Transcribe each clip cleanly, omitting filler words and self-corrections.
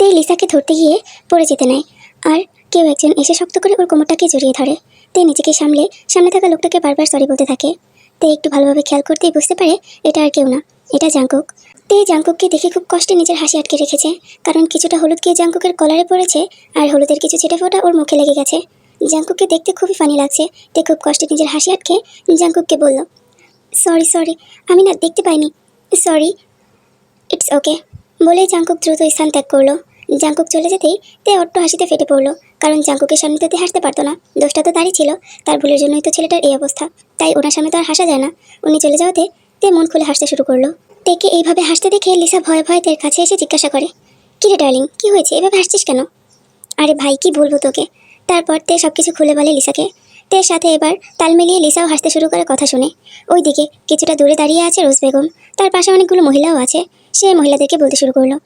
তে লিসাকে ধরতে গিয়ে পড়ে যেতে নেয়, আর কেউ একজন এসে শক্ত করে ওর কোমরটাকে জড়িয়ে ধরে। তে নিজেকে সামনে থাকা লোকটাকে বারবার সরি বলতে থাকে। তে একটু ভালোভাবে খেয়াল করতেই বুঝতে পারে এটা আর কেউ না, এটা জাংকুক। তে জাংকুককে দেখে খুব কষ্টে নিজের হাসি আটকে রেখেছে, কারণ কিছুটা হলুদ গিয়ে জাংকুকের কলারে পড়েছে আর হলুদের কিছু ছিটে ফোঁটা ওর মুখে লেগে গেছে। জাংকুককে দেখতে খুবই ফানি লাগছে। তে খুব কষ্টে নিজের হাসি আটকে জাংকুককে বলল, সরি, আমি না দেখতে পাইনি, সরি। ইটস ওকে বলেই জাংকুক দ্রুত স্থান ত্যাগ করলো। জাংকুক চলে যেতেই তে অট্ট হাসিতে ফেটে পড়লো, কারণ জাংকুকের সামনে তো তে হাসতে পারতো না, দোষটা তো তারই ছিল। তার ভুলের জন্যই তো ছেলেটার এই অবস্থা, তাই ওনার সামনে তো আর হাসা যায় না। উনি চলে যাওয়াতে তে মন খুলে হাসতে শুরু করলো। তেকে এইভাবে হাসতে দেখে লিসা ভয়ে ভয়ে তের কাছে এসে জিজ্ঞাসা করে, কিরে ডার্লিং, কি হয়েছে, এভাবে হাসছিস কেন? আরে ভাই, কি বলবো তোকে। তারপর তে সবকিছু খুলে বলে লিসাকে। তের সাথে এবার তাল মিলিয়ে লিসাও হাসতে শুরু করে কথা শুনে। ওইদিকে কিছুটা দূরে দাঁড়িয়ে আছে রোজ বেগম, তার পাশে অনেকগুলো মহিলাও আছে। সে মহিলাদেরকে বলতে শুরু করলো,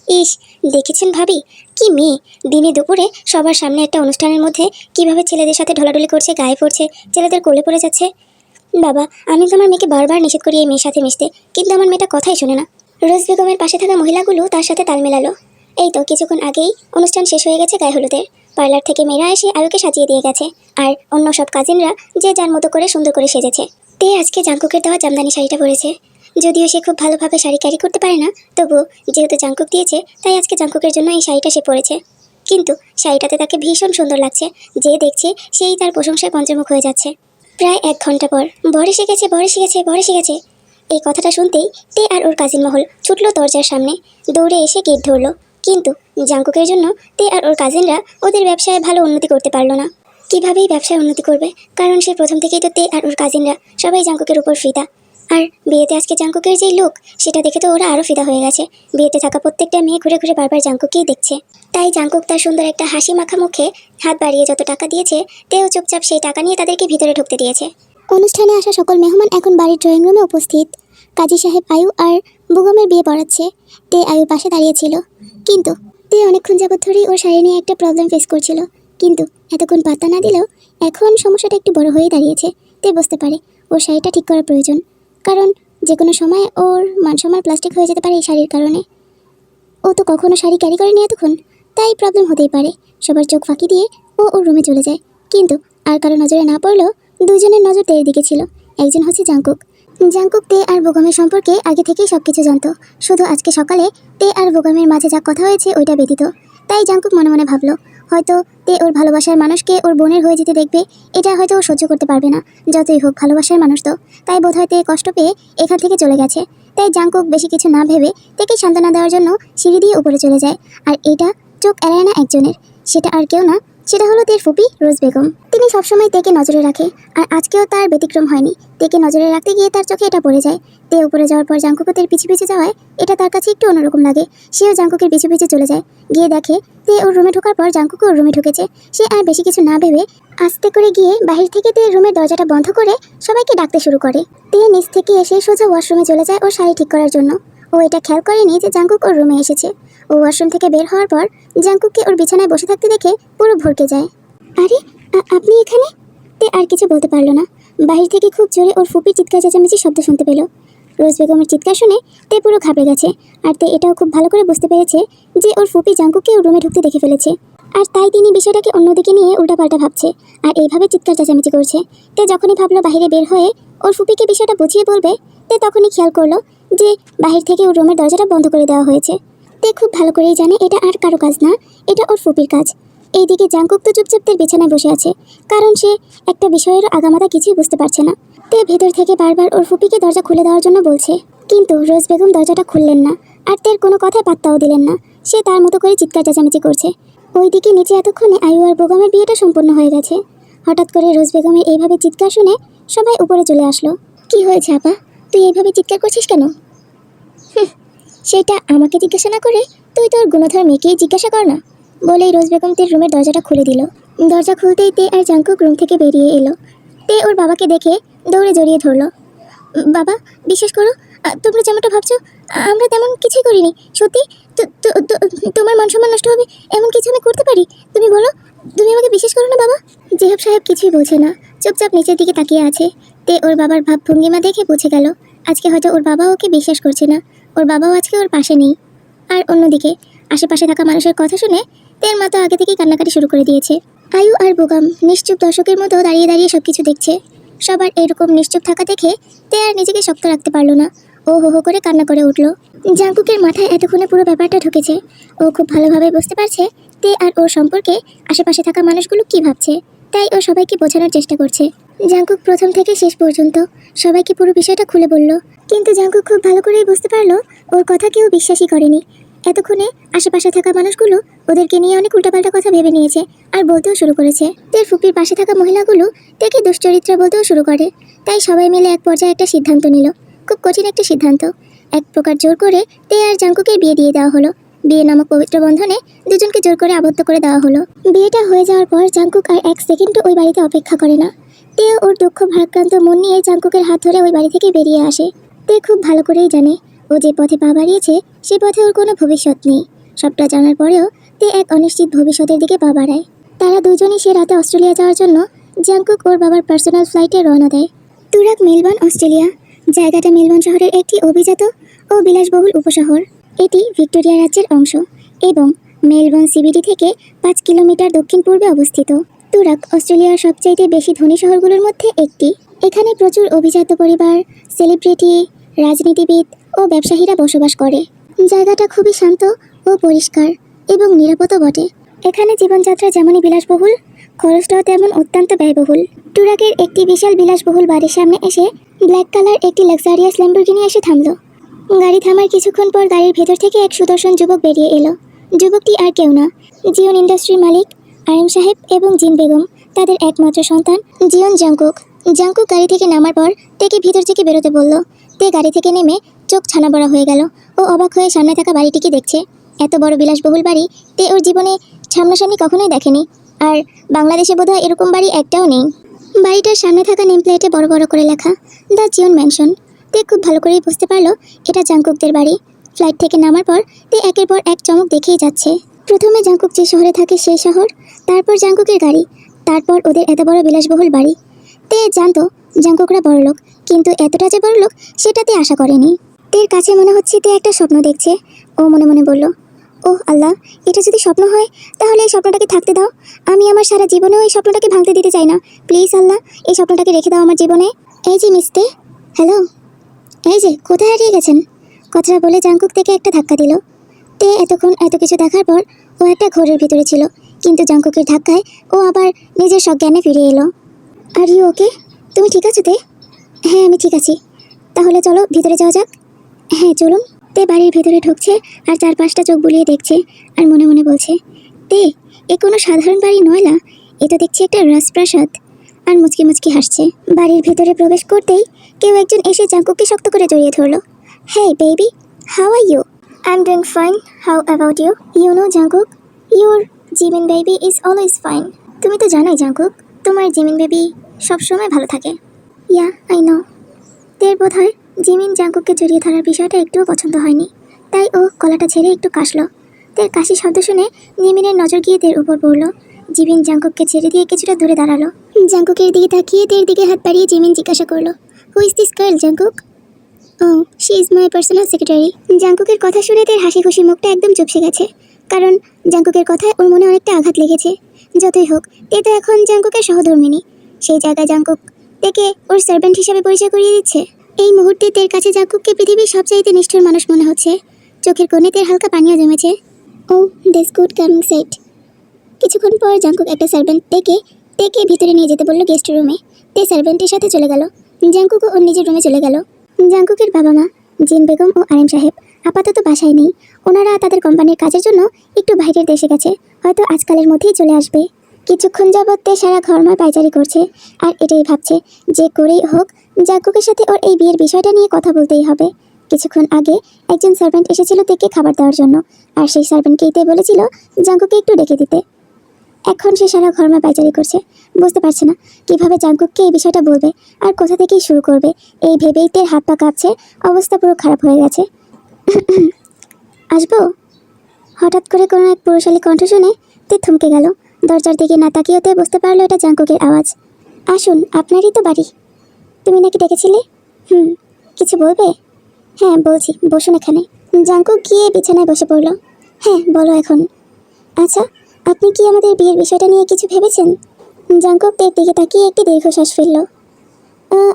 ইস, দেখেছেন ভাবি, কি মেয়ে, দিনে দুপুরে সবার সামনে একটা অনুষ্ঠানের মধ্যে কিভাবে ছেলেদের সাথে ঢলাঢলি করছে, গায়ে পড়ছে, ছেলেদের কোলে পড়ে যাচ্ছে। বাবা, আমি তো আমার মেয়েকে বারবার নিষেধ করি এই মেয়ের সাথে মিশতে, কিন্তু আমার মেয়েটা কথাই শোনে না। রোজ বেগমের পাশে থাকা মহিলাগুলো তার সাথে তাল মেলালো। এই তো কিছুক্ষণ আগেই অনুষ্ঠান শেষ হয়ে গেছে গায়ে হলুদের। পার্লার থেকে মেয়েরা এসে আয়ুকে সাজিয়ে দিয়ে গেছে, আর অন্য সব কাজিনরা যে যার মতো করে সুন্দর করে সেজেছে। তে আজকে জাংকুকের দেওয়া জামদানি শাড়িটা পরেছে। যদিও সে খুব ভালোভাবে শাড়ি ক্যারি করতে পারে না, তবুও যেহেতু জাংকুক দিয়েছে, তাই আজকে জাংকুকের জন্য এই শাড়িটা সে পরেছে। কিন্তু শাড়িটাতে তাকে ভীষণ সুন্দর লাগছে, যে দেখছে সেই তার প্রশংসায় পঞ্চমুখ হয়ে যাচ্ছে। প্রায় 1 ঘন্টা পর, বর এসে গেছে, এই কথাটা শুনতেই তে আর ওর কাজিন মহল ছুটলো দরজার সামনে, দৌড়ে এসে গেট ধরলো। কিন্তু জাংকুকের জন্য তে আর ওর কাজিনরা ওদের ব্যবসায় ভালো উন্নতি করতে পারলো না। কিভাবেই ব্যবসায় উন্নতি করবে, কারণ সে প্রথম থেকেই তো তে আর ওর কাজিনরা সবাই জাংকুকের উপর ফিদা। আর বিয়েতে আজকে জাংকুকের যেই লুক, সেটা দেখে তো ওরা আরও ফিদা হয়ে গেছে। বিয়েতে থাকা প্রত্যেকটা মেয়ে ঘুরে ঘুরে বারবার জাংকুককেই দেখছে। তাই জাংকুক তার সুন্দর একটা হাসি মাখা মুখে হাত বাড়িয়ে যত টাকা দিয়েছে, তেও চুপচাপ সেই টাকা নিয়ে তাদেরকে ভিতরে ঢুকতে দিয়েছে। অনুষ্ঠানে আসা সকল মেহমান এখন বাড়ির ড্রয়িং রুমে উপস্থিত। কাজী সাহেব আয়ু আর বেগমের বিয়ে পড়াচ্ছে। তে আয়ুর পাশে দাঁড়িয়েছিল, কিন্তু তে অনেকক্ষণ যাবত ধরেই ওর শাড়ি নিয়ে একটা প্রবলেম ফেস করছিল। কিন্তু এতক্ষণ পাত্তা না দিলেও এখন সমস্যাটা একটু বড় হয়ে দাঁড়িয়েছে। তে বুঝতে পারে ওর শাড়িটা ঠিক করা প্রয়োজন, কারণ যে কোনো সময় ওর মান-সম্মান প্লাস্টিক হয়ে যেতে পারে এই শাড়ির কারণে। ও তো কখনো শাড়ি ক্যারি করেনি এতক্ষণ, তাই প্রবলেম হতেই পারে। সবার চোখ ফাঁকি দিয়ে ও ওর রুমে চলে যায়, কিন্তু আর কারো নজরে না পড়লেও দুজনের নজর তের দিকে ছিল। একজন হচ্ছে জাংকুক। জাংকুক তে আর বেগমের সম্পর্কে আগে থেকেই সব কিছু জানতো, শুধু আজকে সকালে তে আর বেগমের মাঝে যা কথা হয়েছে ওইটা ব্যতীত। তাই জাংকুক মনে মনে ভাবলো, হয়তো তে ওর ভালোবাসার মানুষকে ওর বোনের হয়ে যেতে দেখবে, এটা হয়তো ও সহ্য করতে পারবে না। যতই হোক ভালোবাসার মানুষ তো, তাই বোধহয় তে কষ্ট পেয়ে এখান থেকে চলে গেছে। তাই জাংকুক বেশি কিছু না ভেবে তেকে সান্ত্বনা দেওয়ার জন্য সিঁড়ি দিয়ে উপরে চলে যায়। আর এটা চোখ এড়ায় না একজনের, সেটা আর কেউ না, সেটা হলো তের ফুপি রোজ বেগম। তিনি সবসময় তেকে নজরে রাখে, আর আজকেও তার ব্যতিক্রম হয়নি। তেকে নজরে রাখতে গিয়ে তার চোখে এটা পড়ে যায়। তে উপরে যাওয়ার পর জাংকুকও তের পিছু পিছু যাওয়ায় এটা তার কাছে একটু অন্যরকম লাগে। সেও জাংকুকের পিছু পিছু চলে যায়, গিয়ে দেখে তে ওর রুমে ঢোকার পর জাংকুকও ওর রুমে ঢুকেছে। সে আর বেশি কিছু না ভেবে আস্তে করে গিয়ে বাহির থেকে তে রুমের দরজাটা বন্ধ করে সবাইকে ডাকতে শুরু করে। তে নিচ থেকে এসে সোজা ওয়াশরুমে চলে যায় ওর শাড়ি ঠিক করার জন্য। ও এটা খেয়াল করেনি যে জাংকুক ওর রুমে এসেছে। ও ওয়াশরুম থেকে বের হওয়ার পর জাংকুককে ওর বিছানায় বসে থাকতে দেখে পুরো ভরকে যায়। আরে, আপনি এখানে? তে আর কিছু বলতে পারলো না। বাহির থেকে খুব জোরে ওর ফুপির চিৎকার চেঁচামেচি শব্দ শুনতে পেল। রোজ বেগমের চিৎকার শুনে তে পুরো ঘাবড়ে গেছে, আর তে এটাও খুব ভালো করে বুঝতে পেরেছে যে ওর ফুপি জাংকুককে ওর রুমে ঢুকতে দেখে ফেলেছে। আর তাই তিনি বিষয়টাকে অন্যদিকে নিয়ে উল্টাপাল্টা ভাবছে, আর এইভাবে চিৎকার চেঁচামেচি করছে। তে যখনই ভাবলো বাইরে বের হয়ে ওর ফুপিকে বিষয়টা বুঝিয়ে বলবে, তে তখনই খেয়াল করলো যে বাহির থেকে ওর রুমের দরজাটা বন্ধ করে দেওয়া হয়েছে। তে খুব ভালো করেই জানে এটা আর কারো কাজ না, এটা ওর ফুপির কাজ। এইদিকে জাংকুক তো চুপচাপ তের বিছানায় বসে আছে, কারণ সে একটা বিষয়েরও আগামাথা কিছুই বুঝতে পারছে না। তে ভেতর থেকে বারবার ওর ফুপিকে দরজা খুলে দেওয়ার জন্য বলছে, কিন্তু রোজ বেগম দরজাটা খুললেন না, আর তের কোনো কথায় পাত্তাও দিলেন না। সে তার মতো করে চিৎকার চেঁচামেচি করছে। ওইদিকে নিচে এতক্ষণে আয়ু আর বেগমের বিয়েটা সম্পূর্ণ হয়ে গেছে। হঠাৎ করে রোজ বেগমের এইভাবে চিৎকার শুনে সবাই উপরে চলে আসলো। কি হয়েছে আপা, তুই এইভাবে চিৎকার করছিস কেন? সেটা আমাকে জিজ্ঞাসা না করে তুই তোর গুণধর মেয়েকেই জিজ্ঞাসা কর না, বলেই রোজ বেগম তের রুমের দরজাটা খুলে দিল। দরজা খুলতেই তে আর জাংকুক রুম থেকে বেরিয়ে এলো। তে ওর বাবাকে দেখে দৌড়ে জড়িয়ে ধরলো। বাবা, বিশ্বাস করো, তোমরা যেমনটা ভাবছো আমরা তেমন কিছুই করিনি। সত্যি তোমার মান সম্মান নষ্ট হবে এমন কিছু আমি করতে পারি? তুমি বলো, তুমি আমাকে বিশ্বাস করো না বাবা? জেহাব সাহেব কিছুই বলছে না, চুপচাপ নিচের দিকে তাকিয়ে আছে। তে ওর বাবার ভাব ভঙ্গিমা দেখে বুঝে গেল আজকে হয়তো ওর বাবা ওকে বিশ্বাস করছে না, ওর বাবাও আজকে ওর পাশে নেই। আর অন্যদিকে আশেপাশে থাকা মানুষের কথা শুনে তের মতো আগে থেকেই কান্নাকাটি শুরু করে দিয়েছে। আয়ু আর বোগাম নিশ্চুপ দর্শকের মতো দাঁড়িয়ে দাঁড়িয়ে সবকিছু দেখছে। সবার এরকম নিশ্চুপ থাকা দেখে তে আর নিজেকে শক্ত রাখতে পারলো না। ও হো হো করে কান্না করে উঠল। জাঙ্কুকের মাথায় এতক্ষণে পুরো ব্যাপারটা ঢুকেছে। ও খুব ভালোভাবে বুঝতে পারছে তে আর ওর সম্পর্কে আশেপাশে থাকা মানুষগুলো কি ভাবছে। তাই ও সবাইকে বোঝানোর চেষ্টা করছে। জাঙ্কুক প্রথম থেকে শেষ পর্যন্ত সবাইকে পুরো বিষয়টা খুলে বলল, কিন্তু জাঙ্কুক খুব ভালো করেই বুঝতে পারলো ওর কথা কেউ বিশ্বাসই করেনি। এতক্ষণে আশেপাশে থাকা মানুষগুলো ওদেরকে নিয়ে অনেক উল্টাপাল্টা কথা ভেবে নিয়েছে আর বলতেও শুরু করেছে। তের ফুপির পাশে থাকা মহিলাগুলো তেকে দুশ্চরিত্রা বলতেও শুরু করে। তাই সবাই মিলে এক পর্যায়ে একটা সিদ্ধান্ত নিল, খুব কঠিন একটা সিদ্ধান্ত। এক প্রকার জোর করে তে আর জাঙ্কুকের বিয়ে দিয়ে দেওয়া হলো। বিয়ে নামক পবিত্র বন্ধনে দুজনকে জোর করে আবদ্ধ করে দেওয়া হলো। বিয়েটা হয়ে যাওয়ার পর জাঙ্কুক আর এক সেকেন্ডও ওই বাড়িতে অপেক্ষা করে না। তে ওর দুঃখ ভারাক্রান্ত মন নিয়ে জাঙ্কুকের হাত ধরে ওই বাড়ি থেকে বেরিয়ে আসে। তে খুব ভালো করেই জানে ও যে পথে পা বাড়িয়েছে সে পথে ওর কোনো ভবিষ্যৎ নেই। সবটা জানার পরেও তে এক অনিশ্চিত ভবিষ্যতের দিকে পা বাড়ায়। তারা দুজনই সে রাতে অস্ট্রেলিয়া যাওয়ার জন্য জাঙ্কুক ওর বাবার পার্সোনাল ফ্লাইটে রওনা দেয়। Turag Melbourne, Australia. জায়গাটা মেলবোর্ন শহরের একটি অভিজাত ও বিলাসবহুল উপশহর। এটি ভিক্টোরিয়া রাজ্যের অংশ এবং মেলবোর্ন সিবিডি থেকে 5 কিলোমিটার দক্ষিণ পূর্বে অবস্থিত। তুরাগ অস্ট্রেলিয়ার সবচাইতে বেশি ধনী শহরগুলোর মধ্যে একটি। এখানে প্রচুর অভিজাত পরিবার, সেলিব্রিটি, রাজনীতিবিদ ও ব্যবসায়ীরা বসবাস করে। জায়গাটা খুবই শান্ত ও পরিষ্কার এবং নিরাপদও বটে। এখানে জীবনযাত্রা যেমনই বিলাসবহুল, খরচটাও তেমন অত্যন্ত ব্যয়বহুল। টুরাকের একটি বিশাল বিলাসবহুল বাড়ির সামনে এসে ব্ল্যাক কালার একটি লাক্সারিয়াস ল্যাম্বরগিনি এসে থামলো। গাড়ি থামার কিছুক্ষণ পর গাড়ির ভেতর থেকে এক সুদর্শন যুবক বেরিয়ে এলো। যুবকটি আর কেউ না, জিওন ইন্ডাস্ট্রির মালিক আরিম সাহেব এবং জিন বেগম, তাদের একমাত্র সন্তান জিওন জাঙ্কুক। জাঙ্কুক গাড়ি থেকে নামার পর তেকে ভিতর থেকে বেরোতে বলল। তে গাড়ি থেকে নেমে চোখ ছানাবড়া হয়ে গেল। ও অবাক হয়ে সামনে থাকা বাড়িটিকে দেখছে। এত বড় বিলাসবহুল বাড়ি তে ওর জীবনে সামনাসামনি কখনোই দেখেনি। আর বাংলাদেশে বোধহয় এরকম বাড়ি একটাও নেই। বাড়িটার সামনে থাকা নেম প্লেটে বড় বড় করে লেখা দ্য জিওন ম্যানশন। তে খুব ভালো করেই বুঝতে পারলো এটা জাঙ্কুকদের বাড়ি। ফ্লাইট থেকে নামার পর তে একের পর এক চমক দেখেই যাচ্ছে। প্রথমে জাঙ্কুক যে শহরে থাকে সেই শহর, তারপর জাঙ্কুকের গাড়ি, তারপর ওদের এত বড় বিলাসবহুল বাড়ি। তে জানতো জাঙ্কুকরা বড়লোক, কিন্তু এতটা যে বড়লোক সেটাতে আশা করেনি। তের কাছে মনে হচ্ছে তে একটা স্বপ্ন দেখছে। ও মনে মনে বলল, ওহ আল্লাহ, এটা যদি স্বপ্ন হয় তাহলে এই স্বপ্নটাকে থাকতে দাও। আমি আমার সারা জীবনেও এই স্বপ্নটাকে ভাঙতে দিতে চাই না। প্লিজ আল্লাহ, এই স্বপ্নটাকে রেখে দাও আমার জীবনে। এই যে মিস্তে, হ্যালো, এই যে কোথায় হারিয়ে গেছেন? কথাটা বলে জাঙ্কুক থেকে একটা ধাক্কা দিল। তে এতক্ষণ এত কিছু দেখার পর ও একটা ঘোরের ভিতরে ছিল, কিন্তু জাঙ্কুকের ধাক্কায় ও আবার নিজের সজ্ঞানে ফিরে এলো। Are you okay? তুমি ঠিক আছো তে? হ্যাঁ, আমি ঠিক আছি। তাহলে চলো ভিতরে যাওয়া যাক। হ্যাঁ চলুন। তে বাড়ির ভেতরে ঢুকছে আর চারপাশটা চোখ বুলিয়ে দেখছে আর মনে মনে বলছে, তে এ কোনো সাধারণ বাড়ি নয় না, এ তো দেখছি একটা রাজপ্রাসাদ। আর মুচকি মুচকি হাসছে। বাড়ির ভেতরে প্রবেশ করতেই কেউ একজন এসে জাঙ্কুককে শক্ত করে জড়িয়ে ধরলো। Hey baby, how are you? I am doing fine, how about you? You know Jungkook, your Jimin baby is always fine. তুমি তো জানোই জাঙ্কুক, তোমার জিমিন বেবি সবসময় ভালো থাকে। Yeah I know. তের বোধ হয় জিমিন জাঙ্কুককে জড়িয়ে ধরার বিষয়টা একটুও পছন্দ হয়নি, তাই ও গলাটা ছেড়ে একটু কাশলো। তের কাশি শব্দ শুনে জিমিনের নজর গিয়ে তের উপর পড়লো। জিমিন জাঙ্কুককে ছেড়ে দিয়ে কিছুটা দূরে দাঁড়ালো। জাঙ্কুকের দিকে তাকিয়ে তের দিকে হাত বাড়িয়ে জিমিন জিজ্ঞাসা করলো, who is this girl Jungkook? ও, she is my personal secretary. জাঙ্কুকের কথা শুনে তের হাসি খুশি মুখটা একদম চুপসে গেছে, কারণ জাঙ্কুকের কথায় ওর মনে অনেকটা আঘাত লেগেছে। যতই হোক, তে তো এখন জাঙ্কুকের সহধর্মিনী। সেই জায়গায় জাঙ্কুক তেকে ওর সার্ভেন্ট হিসাবে পরিচয় করিয়ে দিচ্ছে। এই মুহূর্তে তের কাছে জাঙ্কুককে পৃথিবীর সবচাইতে নিষ্ঠুর মানুষ মনে হচ্ছে। চোখের কোণে তের হালকা পানিও জমেছে। ও দিস গুড কামিং সেট। কিছুক্ষণ পর জাঙ্কুক একটা সার্ভেন্ট তেকে ভিতরে নিয়ে যেতে বললো গেস্ট রুমে। তে সার্ভেন্টের সাথে চলে গেল। জাঙ্কুকও ওর নিজের রুমে চলে গেল। জাঙ্কুকের বাবা মা জিন বেগম ও আরিম সাহেব আপাতত বাসায় নেই। ওনারা তাদের কোম্পানির কাজের জন্য একটু বাইরের দেশে গেছে, হয়তো আজকালের মধ্যেই চলে আসবে। কিছুক্ষণ যাবৎ তে সারা ঘরময় পায়চারি করছে আর এটাই ভাবছে যে করেই হোক জাঙ্কুকের সাথে ওর এই বিয়ের বিষয়টা নিয়ে কথা বলতেই হবে। কিছুক্ষণ আগে একজন সার্ভেন্ট এসেছিল তেকে খাবার দেওয়ার জন্য, আর সেই সার্ভেন্টকেই তে বলেছিল জাঙ্কুকে একটু ডেকে দিতে। এখন সে সারা ঘরময় পায়চারি করছে, বুঝতে পারছে না কিভাবে জাঙ্কুককে এই বিষয়টা বলবে আর কোথা থেকেই শুরু করবে। এই ভেবেই তের হাত পা কাঁপছে, অবস্থা পুরো খারাপ হয়ে গেছে। আসবো? হঠাৎ করে কোনো এক পুরুষালী কণ্ঠ শুনে তে থমকে গেল। দরজার দিকে না তাকিয়েতে বুঝতে পারলো এটা জাঙ্কুকের আওয়াজ। আসুন, আপনারই তো বাড়ি। তুমি নাকি ডেকেছিলে? কিছু বলবে? হ্যাঁ বলছি, বসুন এখানে। জাঙ্কুক গিয়ে বিছানায় বসে পড়ল। হ্যাঁ বলো এখন। আচ্ছা, আপনি কি আমাদের বিয়ের বিষয়টা নিয়ে কিছু ভেবেছেন? জাঙ্কুক তের দিকে তাকিয়ে একটি দীর্ঘশ্বাস ফেলল।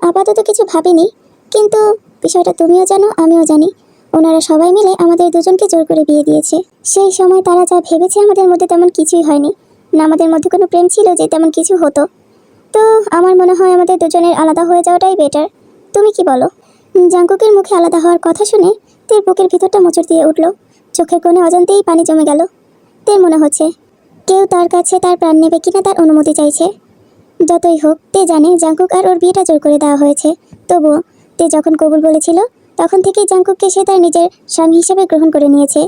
আপাতত কিছু ভাবিনি, কিন্তু বিষয়টা তুমিও জানো আমিও জানি। ওনারা সবাই মিলে আমাদের দুজনকে জোর করে বিয়ে দিয়েছে। সেই সময় তারা যা ভেবেছে আমাদের মধ্যে তেমন কিছুই হয়নি। না আমাদের মধ্যে কোনো প্রেম ছিল যে তেমন কিছু হতো। তো আমার মনে হয় আমাদের দুজনের আলাদা হয়ে যাওয়াটাই বেটার। তুমি কি বলো? জাঙ্কুকের মুখে আলাদা হওয়ার কথা শুনে তের বুকের ভিতরটা মোচড় দিয়ে উঠল। চোখের কোণে অজান্তেই পানি জমে গেল। তের মনে হচ্ছে কেউ তার কাছে তার প্রাণ নেবে কিনা তার অনুমতি চাইছে। যতই হোক তে জানে জাঙ্কুক আর ওর বিয়েটা জোর করে দেওয়া হয়েছে। তবুও তে যখন কবুল বলেছিল তখন থেকেই জাঙ্কুককে সে তার নিজের স্বামী হিসেবে গ্রহণ করে নিয়েছে।